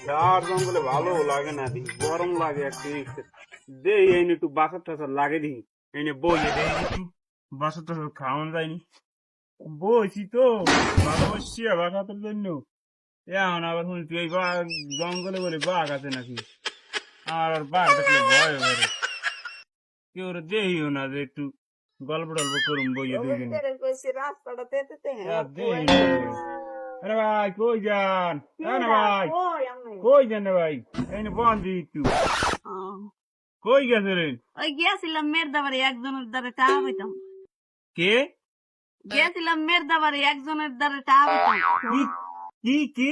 ঝাড় জঙ্গলে ভালো লাগে না দি, গরম লাগে একটু। দে এই একটু বাসার টাসার লাগে দি, এই বইয়ে দে একটু বাসার টাসার খাওয়ানো যায়নি। বইছি তো ভালোবাসছি বাসাতের জন্য। এখন আবার শুনছি এই জঙ্গলে বলে বাঘ আছে নাকি। আর বাঘ দেখলে ভয় করে, কেউ দেখিও না যে একটু গল্প টল্প করুন বইয়ে দুইজনে। রাস্তাটা পেতে দেই না রে। আরে ভাই কই যান? না ভাই কই যান রে ভাই? এই বন্ধ একটু কই গেছে রে? ওই গিয়েছিলাম মেরদাবাড়ি একজনের দ্বারা টাকা পাইতাম। কে? গিয়েছিলাম মেরদাবাড়ি একজনের দ্বারা টাকা পাইতাম। কি কি?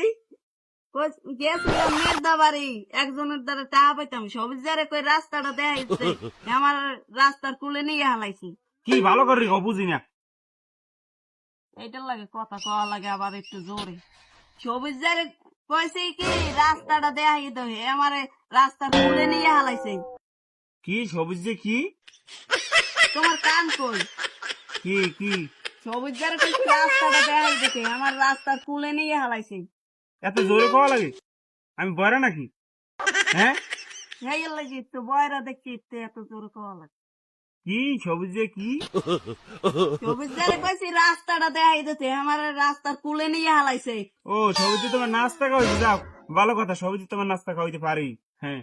গিয়েছিলাম মেরদাবাড়ি একজনের দ্বারা টাকা পাইতাম। সবুজ যারে কই রাস্তাটা দেখাইছে আমার রাস্তার কুলে নিয়ে হালাইছি। কি ভালো করে বুঝি না। এইটার লাগে কথা কওয়া লাগে আবার একটু জোরে। সবুজ যারে কইছে কি রাস্তাটা দেখাই তো হে আমার রাস্তার কুলে নিয়ে হালাইছে। কি সবুজ যে কি? তোমার কান কই? কি কি? সবুজ যারে কইছে রাস্তাটা দেখাই দেখে আমার রাস্তার কুলে নিয়ে হালাইছে। এত জোরে খাওয়া লাগে? আমি বয়রা নাকি? হ্যাঁ এই লাগে একটু বয়রা দেখছি একটু এত জোরে কওয়া লাগে। কি সবুজ যে কি? সবুজ যারে কইছি রাস্তাটা দেখাই দিতে আমার রাস্তার কুলে নিয়ে হালাইছে। ও সবুজ তোমার নাস্তা খাওয়াইতে, যাও ভালো কথা, সবুজ তোমার নাস্তা খাওয়াইতে পারি। হ্যাঁ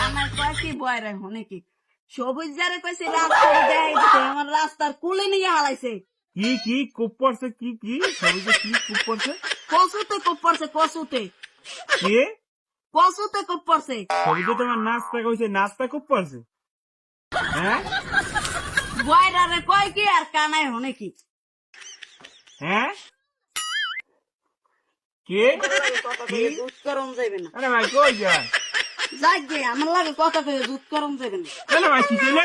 আমার কয়েছি বয়রা হনে কি সবুজ যারে কইছি রাস্তাটা দেখাই দিতে আমার রাস্তার কুলে নিয়ে হালাইছে। কি কি কূপ পড়ছে? কি কি সবুজ কি কূপ পড়ছে? কসুতে কূপ পড়ছে কসুতে কে? কসুতে কূপ পড়ছে। সবুজ তোমার নাস্তা খাওয়াইছে, নাস্তা কূপ পড়ছে? হ্যাঁ বয়রারে কয় কি আর কানায় হনে কি? হ্যাঁ কে? দুধ করম যাইবে না। আরে ভাই কই যা? যাক গে আমার লাগে কথা কয়ে দুধ করম যাইবে না। কেন ভাই কি কইলে?